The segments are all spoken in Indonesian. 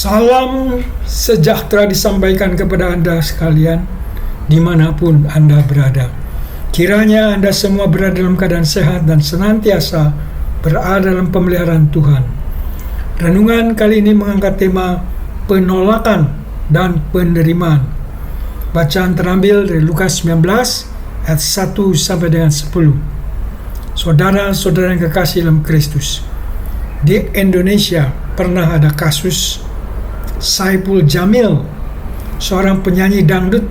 Salam sejahtera disampaikan kepada Anda sekalian, dimanapun Anda berada. Kiranya Anda semua berada dalam keadaan sehat dan senantiasa berada dalam pemeliharaan Tuhan. Renungan kali ini mengangkat tema penolakan dan penerimaan. Bacaan terambil dari Lukas 19 ayat 1 sampai dengan 10. Saudara-saudara yang kekasih dalam Kristus, di Indonesia pernah ada kasus Saipul Jamil, seorang penyanyi dangdut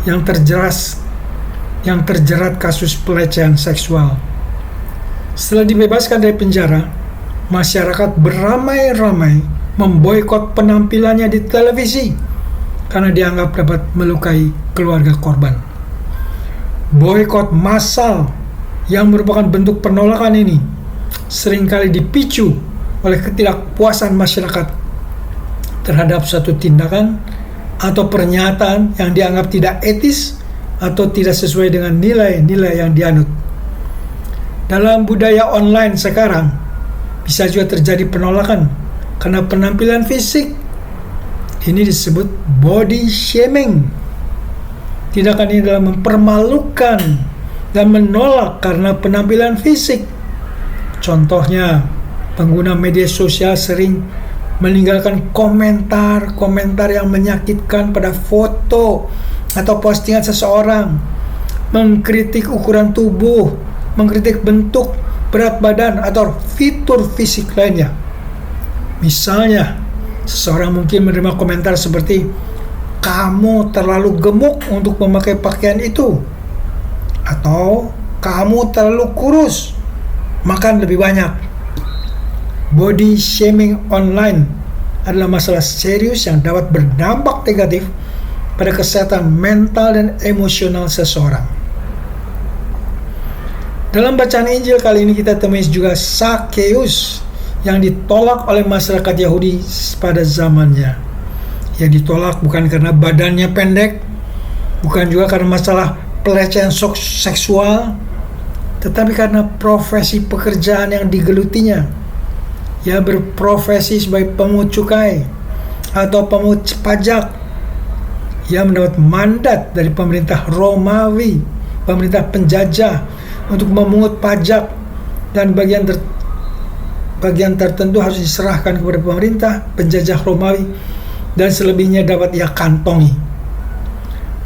yang terjerat kasus pelecehan seksual. Setelah dibebaskan dari penjara, masyarakat beramai-ramai memboikot penampilannya di televisi karena dianggap dapat melukai keluarga korban. Boikot massal yang merupakan bentuk penolakan ini seringkali dipicu oleh ketidakpuasan masyarakat terhadap suatu tindakan atau pernyataan yang dianggap tidak etis atau tidak sesuai dengan nilai-nilai yang dianut. Dalam budaya online sekarang, bisa juga terjadi penolakan karena penampilan fisik. Ini disebut body shaming. Tindakan ini adalah mempermalukan dan menolak karena penampilan fisik. Contohnya, pengguna media sosial sering meninggalkan komentar yang menyakitkan pada foto atau postingan seseorang, mengkritik ukuran tubuh, mengkritik bentuk, berat badan, atau fitur fisik lainnya. Misalnya, seseorang mungkin menerima komentar seperti, "Kamu terlalu gemuk untuk memakai pakaian itu," atau "Kamu terlalu kurus, makan lebih banyak." Body shaming online adalah masalah serius yang dapat berdampak negatif pada kesehatan mental dan emosional seseorang. Dalam bacaan Injil kali ini kita temui juga Sakeus yang ditolak oleh masyarakat Yahudi pada zamannya. Ia ditolak bukan karena badannya pendek, bukan juga karena masalah pelecehan seksual, tetapi karena profesi pekerjaan yang digelutinya. Ia berprofesi sebagai pemungut cukai atau pemungut pajak. Ia mendapat mandat dari pemerintah Romawi, pemerintah penjajah, untuk memungut pajak, dan bagian tertentu harus diserahkan kepada pemerintah penjajah Romawi, dan selebihnya dapat ia kantongi.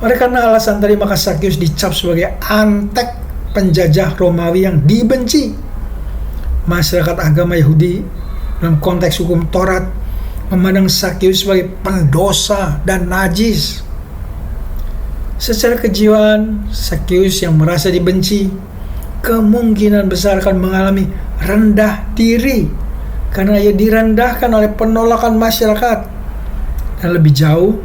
Oleh karena alasan tadi, maka Sakeus dicap sebagai antek penjajah Romawi yang dibenci. Masyarakat agama Yahudi dalam konteks hukum Taurat memandang Sakeus sebagai pendosa dan najis. Secara kejiwaan, Sakeus yang merasa dibenci kemungkinan besar akan mengalami rendah diri karena ia direndahkan oleh penolakan masyarakat, dan lebih jauh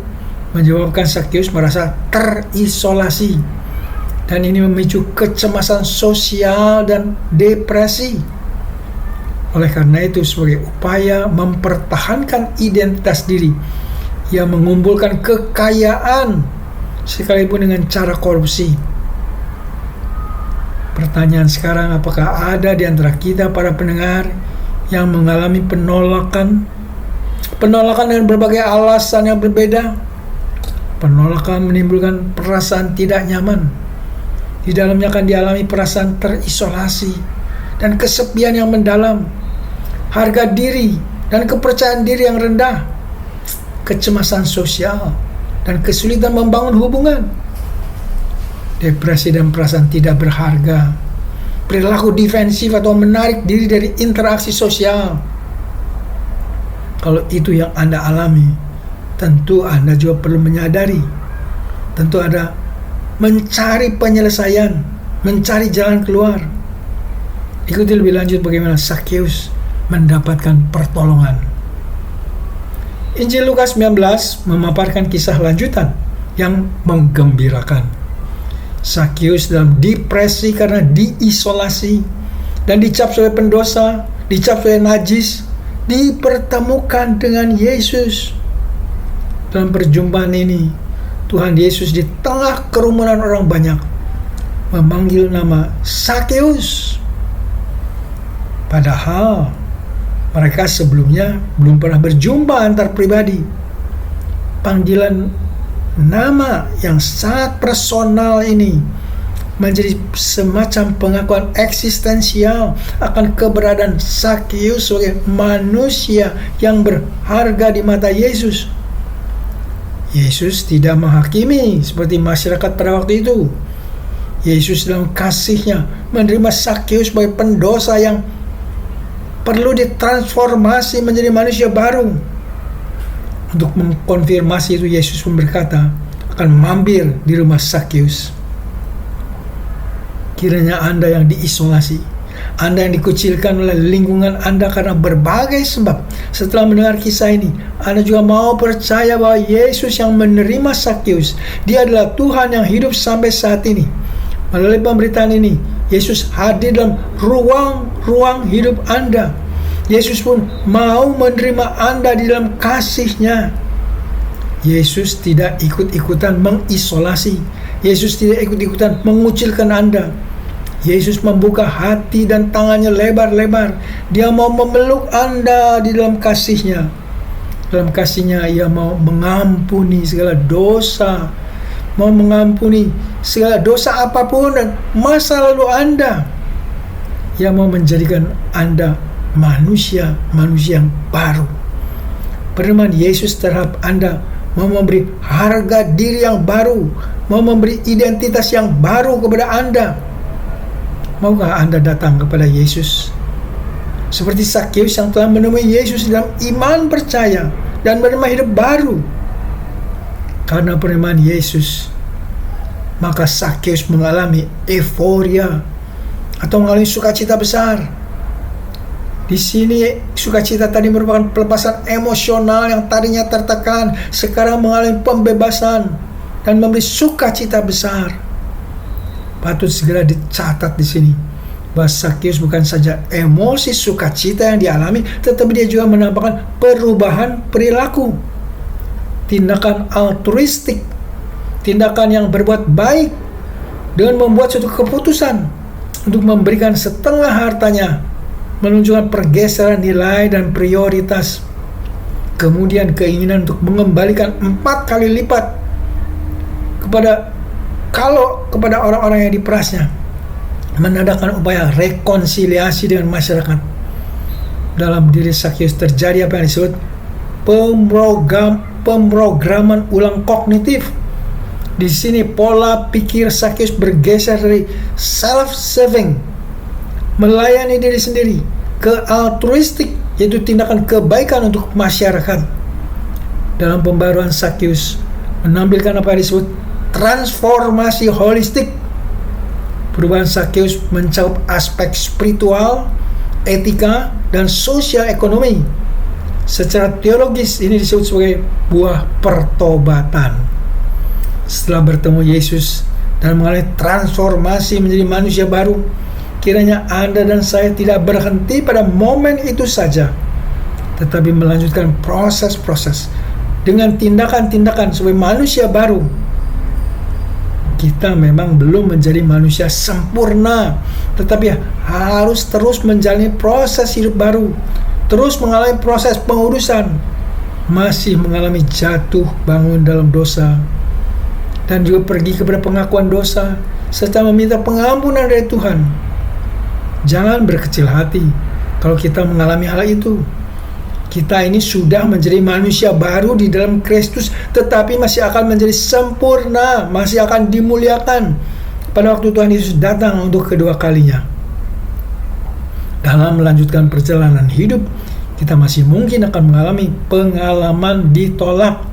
menyebabkan Sakeus merasa terisolasi, dan ini memicu kecemasan sosial dan depresi. Oleh karena itu, sebagai upaya mempertahankan identitas diri, ia mengumpulkan kekayaan sekalipun dengan cara korupsi. Pertanyaan sekarang, apakah ada di antara kita para pendengar yang mengalami penolakan dengan berbagai alasan yang berbeda? Penolakan menimbulkan perasaan tidak nyaman. Di dalamnya akan dialami perasaan terisolasi dan kesepian yang mendalam, harga diri dan kepercayaan diri yang rendah, kecemasan sosial, dan kesulitan membangun hubungan, depresi dan perasaan tidak berharga, perilaku defensif atau menarik diri dari interaksi sosial. Kalau itu yang Anda alami, tentu Anda juga perlu menyadari, tentu ada mencari penyelesaian, mencari jalan keluar. Ikuti lebih lanjut bagaimana Sakeus mendapatkan pertolongan. Injil Lukas 19 memaparkan kisah lanjutan yang menggembirakan. Sakeus dalam depresi karena diisolasi dan dicap sebagai pendosa, dicap sebagai najis, dipertemukan dengan Yesus. Dalam perjumpaan ini, Tuhan Yesus di tengah kerumunan orang banyak memanggil nama Sakeus. Padahal Mereka sebelumnya belum pernah berjumpa antar pribadi. Panggilan nama yang sangat personal ini menjadi semacam pengakuan eksistensial akan keberadaan Sakyus sebagai manusia yang berharga di mata Yesus. Yesus tidak menghakimi seperti masyarakat pada waktu itu. Yesus dalam kasih-Nya menerima Sakyus sebagai pendosa yang perlu ditransformasi menjadi manusia baru. Untuk mengkonfirmasi itu, Yesus pun berkata akan mampir di rumah Sakyus. Kiranya Anda yang diisolasi, Anda yang dikucilkan oleh lingkungan Anda karena berbagai sebab, setelah mendengar kisah ini, Anda juga mau percaya bahwa Yesus yang menerima Sakyus, Dia adalah Tuhan yang hidup sampai saat ini. Melalui pemberitaan ini, Yesus hadir dalam ruang hidup Anda. Yesus pun mau menerima Anda di dalam kasih-Nya. Yesus tidak ikut-ikutan mengisolasi. Yesus tidak ikut-ikutan mengucilkan Anda. Yesus membuka hati dan tangannya lebar-lebar. Dia mau memeluk Anda di dalam kasih-Nya. Dalam kasih-Nya Ia mau mengampuni segala dosa, mau mengampuni segala dosa apapun dan masa lalu Anda. Ia mau menjadikan Anda manusia yang baru. Penerimaan Yesus terhadap Anda mau memberi harga diri yang baru, mau memberi identitas yang baru kepada Anda. Maukah Anda datang kepada Yesus seperti Sakyus yang telah menemui Yesus dalam iman percaya dan menerima hidup baru? Karena penerimaan Yesus, maka Sakyus mengalami euforia atau mengalami sukacita besar. Di sini sukacita tadi merupakan pelepasan emosional yang tadinya tertekan, sekarang mengalami pembebasan dan memberi sukacita besar. Patut segera dicatat di sini bahwa Sakyus bukan saja emosi sukacita yang dialami, tetapi dia juga menampakkan perubahan perilaku, tindakan altruistik, tindakan yang berbuat baik dengan membuat suatu keputusan untuk memberikan setengah hartanya, menunjukkan pergeseran nilai dan prioritas, kemudian keinginan untuk mengembalikan 4 kali lipat kepada orang-orang yang diperasnya, menandakan upaya rekonsiliasi dengan masyarakat. Dalam diri Sakyus terjadi apa yang disebut pemrograman ulang kognitif. Di sini pola pikir Sakyus bergeser dari self-serving, melayani diri sendiri, ke altruistik, yaitu tindakan kebaikan untuk masyarakat. Dalam pembaruan Sakyus menampilkan apa yang disebut transformasi holistik. Perubahan Sakyus mencakup aspek spiritual, etika, dan sosial ekonomi. Secara teologis ini disebut sebagai buah pertobatan. Setelah bertemu Yesus dan mengalami transformasi menjadi manusia baru, kiranya Anda dan saya tidak berhenti pada momen itu saja, tetapi melanjutkan proses-proses dengan tindakan-tindakan sebagai manusia baru. Kita memang belum menjadi manusia sempurna, tetapi harus terus menjalani proses hidup baru, terus mengalami proses pengurusan, masih mengalami jatuh bangun dalam dosa, dan juga pergi kepada pengakuan dosa, serta meminta pengampunan dari Tuhan. Jangan berkecil hati kalau kita mengalami hal itu. Kita ini sudah menjadi manusia baru di dalam Kristus, tetapi masih akan menjadi sempurna, masih akan dimuliakan pada waktu Tuhan Yesus datang untuk kedua kalinya. Dalam melanjutkan perjalanan hidup, kita masih mungkin akan mengalami pengalaman ditolak.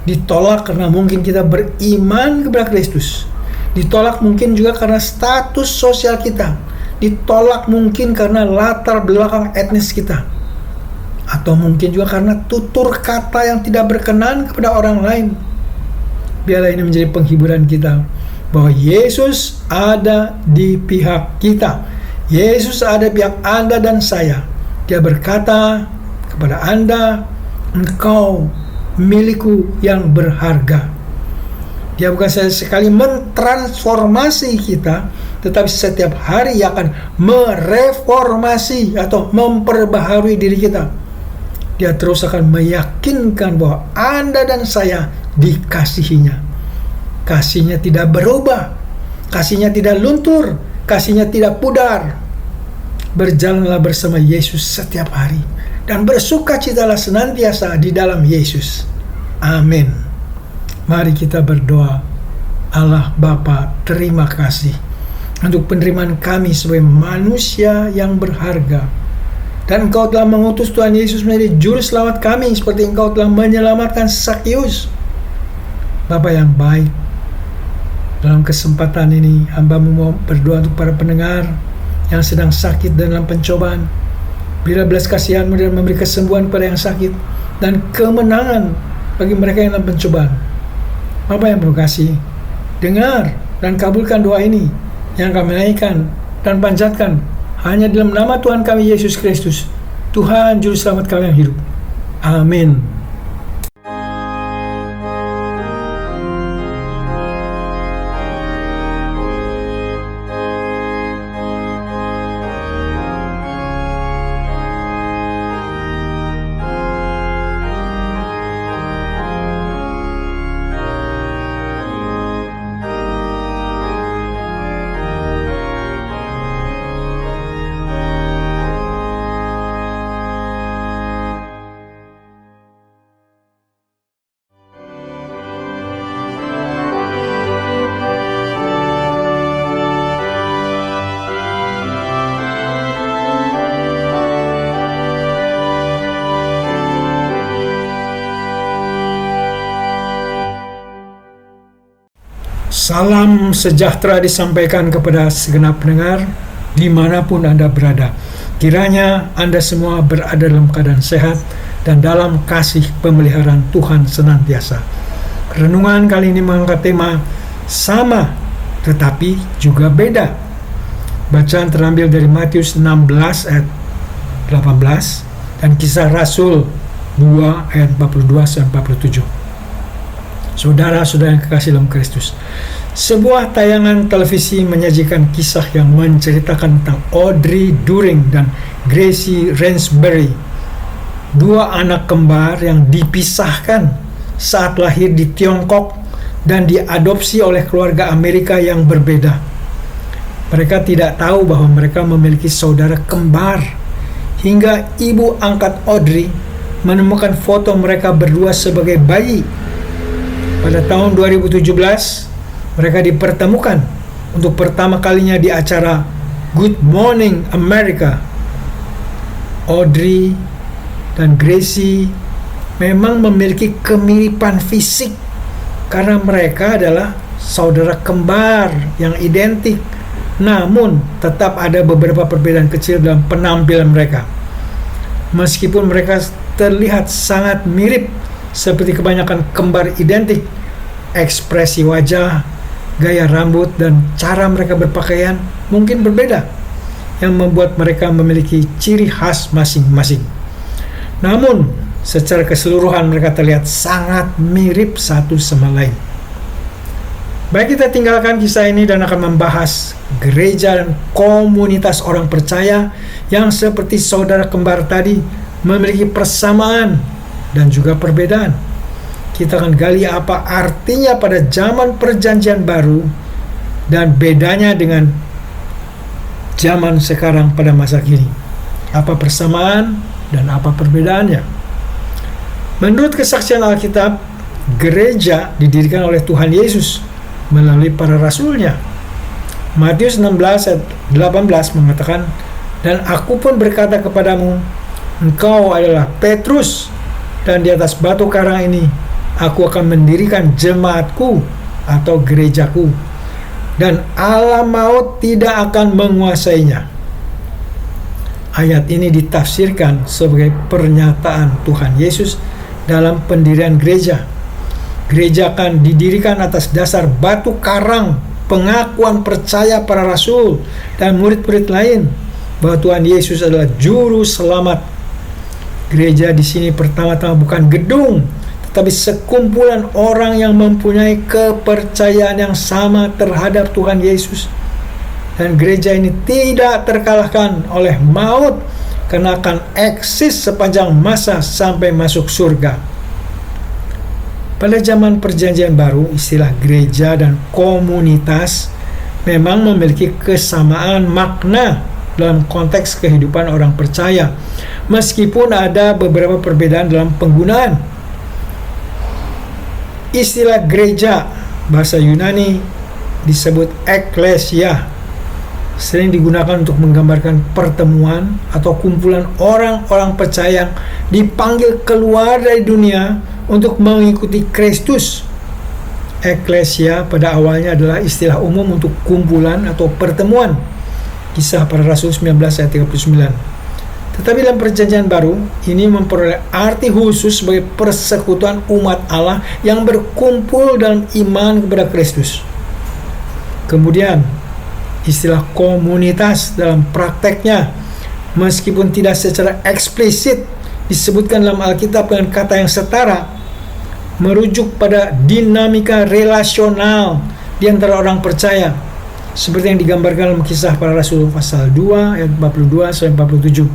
Ditolak karena mungkin kita beriman kepada Kristus. Ditolak mungkin juga karena status sosial kita. Ditolak mungkin karena latar belakang etnis kita. Atau mungkin juga karena tutur kata yang tidak berkenan kepada orang lain. Biarlah ini menjadi penghiburan kita bahwa Yesus ada di pihak kita. Yesus ada di pihak Anda dan saya. Dia berkata kepada Anda, engkau milikku yang berharga. Dia bukan saja sekali mentransformasi kita, tetapi setiap hari Ia akan mereformasi atau memperbaharui diri kita. Dia terus akan meyakinkan bahwa Anda dan saya dikasihinya. Kasihnya tidak berubah, kasihnya tidak luntur, kasihnya tidak pudar. Berjalanlah bersama Yesus setiap hari dan bersukacitalah senantiasa di dalam Yesus. Amin. Mari kita berdoa. Allah Bapa, terima kasih untuk penerimaan kami sebagai manusia yang berharga. Dan Engkau telah mengutus Tuhan Yesus menjadi juru selamat kami, seperti Engkau telah menyelamatkan Sakyus. Bapa yang baik, dalam kesempatan ini hamba-Mu mau berdoa untuk para pendengar yang sedang sakit dalam pencobaan. Bila belas kasihan-Mu dan memberi kesembuhan kepada yang sakit dan kemenangan bagi mereka yang dalam pencobaan. Bapa yang berkasih, dengar dan kabulkan doa ini yang kami naikkan dan panjatkan hanya dalam nama Tuhan kami Yesus Kristus, Tuhan Juru Selamat kami yang hidup. Amin. Salam sejahtera disampaikan kepada segenap pendengar dimanapun Anda berada. Kiranya Anda semua berada dalam keadaan sehat dan dalam kasih pemeliharaan Tuhan senantiasa. Renungan kali ini mengangkat tema sama tetapi juga beda. Bacaan terambil dari Matius 16 ayat 18 dan Kisah Rasul 2 ayat 42-47. Saudara-saudara yang kekasih dalam Kristus, sebuah tayangan televisi menyajikan kisah yang menceritakan tentang Audrey During dan Gracie Rainsbury, dua anak kembar yang dipisahkan saat lahir di Tiongkok dan diadopsi oleh keluarga Amerika yang berbeda. Mereka tidak tahu bahwa mereka memiliki saudara kembar hingga ibu angkat Audrey menemukan foto mereka berdua sebagai bayi. Pada tahun 2017, mereka dipertemukan untuk pertama kalinya di acara Good Morning America. Audrey dan Gracie memang memiliki kemiripan fisik karena mereka adalah saudara kembar yang identik. Namun, tetap ada beberapa perbedaan kecil dalam penampilan mereka. Meskipun mereka terlihat sangat mirip seperti kebanyakan kembar identik, ekspresi wajah, gaya rambut, dan cara mereka berpakaian mungkin berbeda, yang membuat mereka memiliki ciri khas masing-masing. Namun, secara keseluruhan mereka terlihat sangat mirip satu sama lain. Baik, kita tinggalkan kisah ini dan akan membahas gereja dan komunitas orang percaya yang seperti saudara kembar tadi memiliki persamaan dan juga perbedaan. Kita akan gali apa artinya pada zaman perjanjian baru dan bedanya dengan zaman sekarang pada masa kini. Apa persamaan dan apa perbedaannya? Menurut kesaksian Alkitab, gereja didirikan oleh Tuhan Yesus melalui para rasulnya. Matius 16 ayat 18 mengatakan, "Dan aku pun berkata kepadamu, engkau adalah Petrus, dan di atas batu karang ini aku akan mendirikan jemaatku atau gerejaku, dan alam maut tidak akan menguasainya." Ayat ini ditafsirkan sebagai pernyataan Tuhan Yesus dalam pendirian gereja. Gereja akan didirikan atas dasar batu karang, pengakuan percaya para rasul dan murid-murid lain bahwa Tuhan Yesus adalah juru selamat. Gereja di sini pertama-tama bukan gedung, tetapi sekumpulan orang yang mempunyai kepercayaan yang sama terhadap Tuhan Yesus dan gereja ini tidak terkalahkan oleh maut karena akan eksis sepanjang masa sampai masuk surga. Pada zaman Perjanjian Baru, istilah gereja dan komunitas memang memiliki kesamaan makna dalam konteks kehidupan orang percaya, meskipun ada beberapa perbedaan dalam penggunaan. Istilah gereja, bahasa Yunani disebut ekklesia, sering digunakan untuk menggambarkan pertemuan atau kumpulan orang-orang percaya yang dipanggil keluar dari dunia untuk mengikuti Kristus. Ekklesia pada awalnya adalah istilah umum untuk kumpulan atau pertemuan. Kisah Para Rasul 19 ayat 39. Tetapi dalam Perjanjian Baru, ini memperoleh arti khusus sebagai persekutuan umat Allah yang berkumpul dalam iman kepada Kristus. Kemudian, istilah komunitas dalam prakteknya, meskipun tidak secara eksplisit disebutkan dalam Alkitab dengan kata yang setara, merujuk pada dinamika relasional di antara orang percaya, seperti yang digambarkan dalam Kisah Para Rasul pasal 2 ayat 42 sampai 47,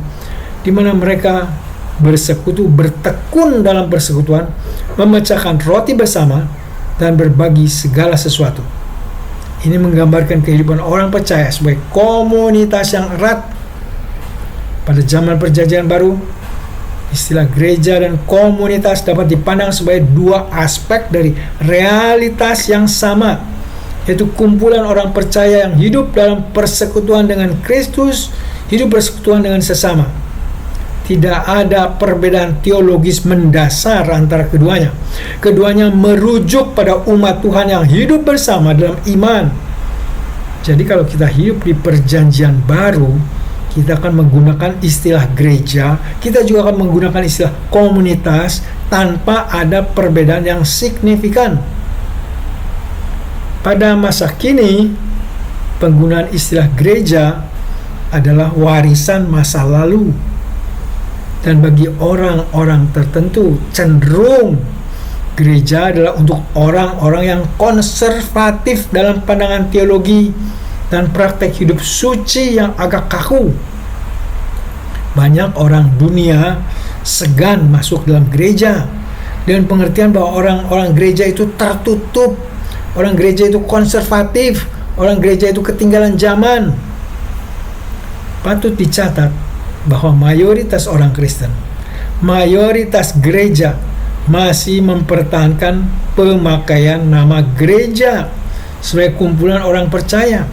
di mana mereka bersekutu, bertekun dalam persekutuan, memecahkan roti bersama dan berbagi segala sesuatu. Ini menggambarkan kehidupan orang percaya sebagai komunitas yang erat. Pada zaman Perjanjian Baru, istilah gereja dan komunitas dapat dipandang sebagai dua aspek dari realitas yang sama, yaitu kumpulan orang percaya yang hidup dalam persekutuan dengan Kristus, hidup persekutuan dengan sesama. Tidak ada perbedaan teologis mendasar antara keduanya. Keduanya merujuk pada umat Tuhan yang hidup bersama dalam iman. Jadi kalau kita hidup di Perjanjian Baru, kita akan menggunakan istilah gereja, kita juga akan menggunakan istilah komunitas tanpa ada perbedaan yang signifikan. Pada masa kini, penggunaan istilah gereja adalah warisan masa lalu. Dan bagi orang-orang tertentu, cenderung gereja adalah untuk orang-orang yang konservatif dalam pandangan teologi dan praktek hidup suci yang agak kaku. Banyak orang dunia segan masuk dalam gereja dengan pengertian bahwa orang-orang gereja itu tertutup, orang gereja itu konservatif, orang gereja itu ketinggalan zaman. Patut dicatat bahwa mayoritas orang Kristen, mayoritas gereja masih mempertahankan pemakaian nama gereja sebagai kumpulan orang percaya,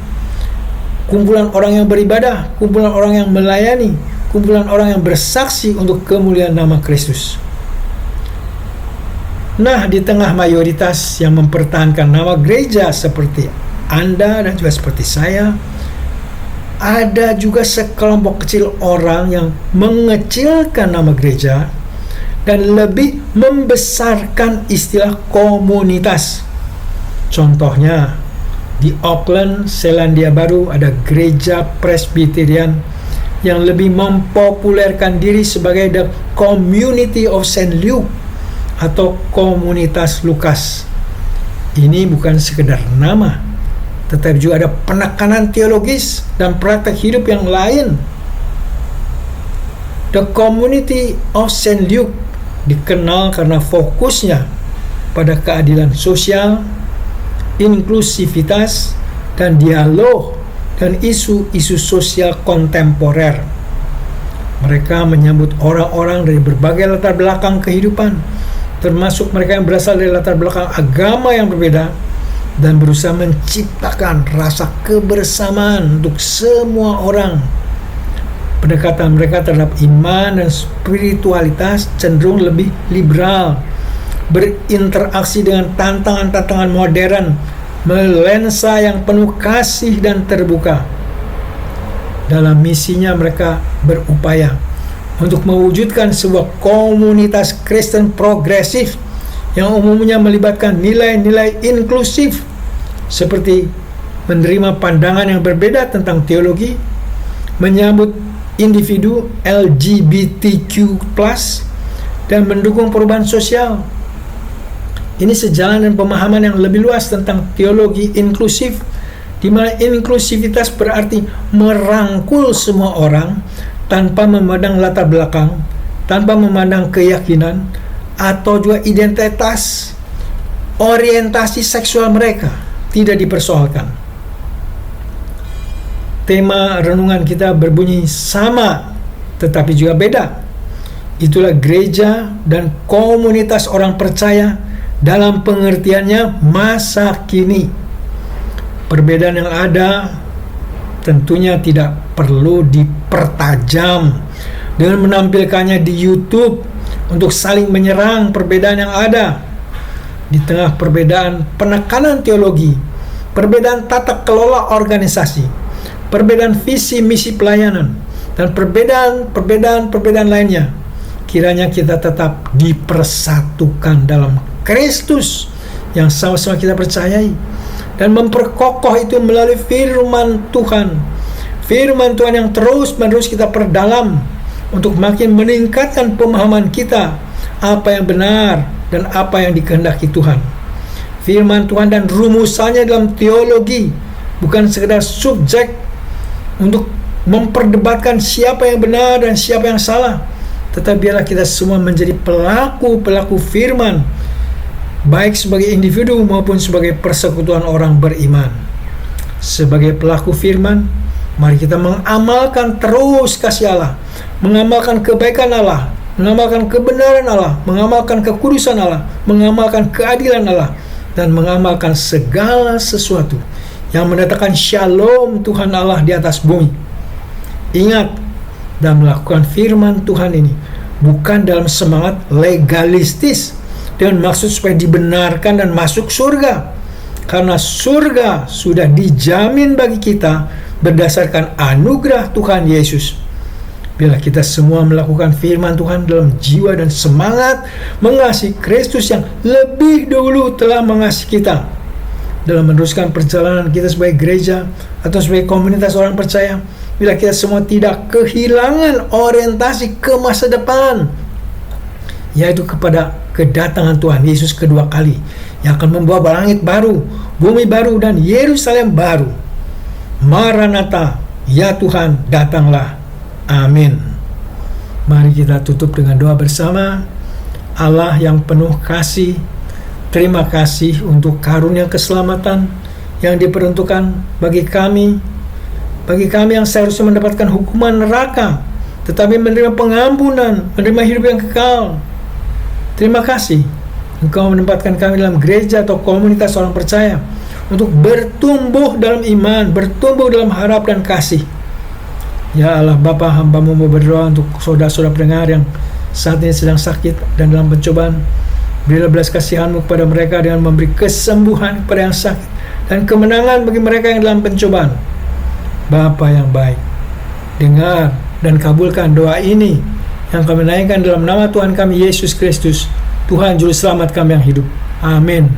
kumpulan orang yang beribadah, kumpulan orang yang melayani, kumpulan orang yang bersaksi untuk kemuliaan nama Kristus. Nah, di tengah mayoritas yang mempertahankan nama gereja seperti Anda dan juga seperti saya, ada juga sekelompok kecil orang yang mengecilkan nama gereja dan lebih membesarkan istilah komunitas. Contohnya, di Auckland, Selandia Baru, ada gereja Presbyterian yang lebih mempopulerkan diri sebagai The Community of St. Luke atau komunitas Lukas. Ini bukan sekedar nama, tetapi juga ada penekanan teologis dan praktek hidup yang lain. The Community of St. Luke dikenal karena fokusnya pada keadilan sosial, inklusivitas, dan dialog dan isu-isu sosial kontemporer. Mereka menyambut orang-orang dari berbagai latar belakang kehidupan, termasuk mereka yang berasal dari latar belakang agama yang berbeda, dan berusaha menciptakan rasa kebersamaan untuk semua orang. Pendekatan mereka terhadap iman dan spiritualitas cenderung lebih liberal, berinteraksi dengan tantangan-tantangan modern, melensa yang penuh kasih dan terbuka. Dalam misinya mereka berupaya untuk mewujudkan sebuah komunitas Kristen progresif yang umumnya melibatkan nilai-nilai inklusif seperti menerima pandangan yang berbeda tentang teologi, menyambut individu LGBTQ+, dan mendukung perubahan sosial. Ini sejalan dengan pemahaman yang lebih luas tentang teologi inklusif, di mana inklusivitas berarti merangkul semua orang tanpa memandang latar belakang, tanpa memandang keyakinan, atau juga identitas, orientasi seksual mereka tidak dipersoalkan. Tema renungan kita berbunyi sama, tetapi juga beda. Itulah gereja dan komunitas orang percaya dalam pengertiannya masa kini. Perbedaan yang ada tentunya tidak perlu dipertajam dengan menampilkannya di YouTube untuk saling menyerang perbedaan yang ada. Di tengah perbedaan penekanan teologi, perbedaan tata kelola organisasi, perbedaan visi misi pelayanan, dan perbedaan lainnya, kiranya kita tetap dipersatukan dalam Kristus yang sama-sama kita percayai, dan memperkokoh itu melalui firman Tuhan yang terus-menerus kita perdalam untuk makin meningkatkan pemahaman kita apa yang benar dan apa yang dikehendaki Tuhan. Firman Tuhan dan rumusannya dalam teologi bukan sekedar subjek untuk memperdebatkan siapa yang benar dan siapa yang salah, tetapi biarlah kita semua menjadi pelaku firman, baik sebagai individu maupun sebagai persekutuan orang beriman. Sebagai pelaku firman, mari kita mengamalkan terus kasih Allah, mengamalkan kebaikan Allah, mengamalkan kebenaran Allah, mengamalkan kekudusan Allah, mengamalkan keadilan Allah, dan mengamalkan segala sesuatu yang mendatangkan shalom Tuhan Allah di atas bumi. Ingat, dan melakukan firman Tuhan ini bukan dalam semangat legalistis dengan maksud supaya dibenarkan dan masuk surga, karena surga sudah dijamin bagi kita berdasarkan anugerah Tuhan Yesus. Bila kita semua melakukan firman Tuhan dalam jiwa dan semangat mengasihi Kristus yang lebih dahulu telah mengasihi kita, dalam meneruskan perjalanan kita sebagai gereja atau sebagai komunitas orang percaya, bila kita semua tidak kehilangan orientasi ke masa depan, yaitu kepada kedatangan Tuhan Yesus kedua kali yang akan membawa langit baru, bumi baru, dan Yerusalem baru. Maranatha, ya Tuhan, datanglah. Amin. Mari kita tutup dengan doa bersama. Allah yang penuh kasih, terima kasih untuk karunia keselamatan yang diperuntukkan bagi kami yang seharusnya mendapatkan hukuman neraka, tetapi menerima pengampunan, menerima hidup yang kekal. Terima kasih Engkau menempatkan kami dalam gereja atau komunitas orang percaya untuk bertumbuh dalam iman, bertumbuh dalam harap dan kasih. Ya Allah Bapa, hamba-Mu mau berdoa untuk saudara-saudara pendengar yang saat ini sedang sakit dan dalam pencobaan. Berilah belas kasihan-Mu kepada mereka dengan memberi kesembuhan kepada yang sakit dan kemenangan bagi mereka yang dalam pencobaan. Bapa yang baik, dengar dan kabulkan doa ini yang kami naikkan dalam nama Tuhan kami Yesus Kristus, Tuhan Juru Selamat kami yang hidup. Amin.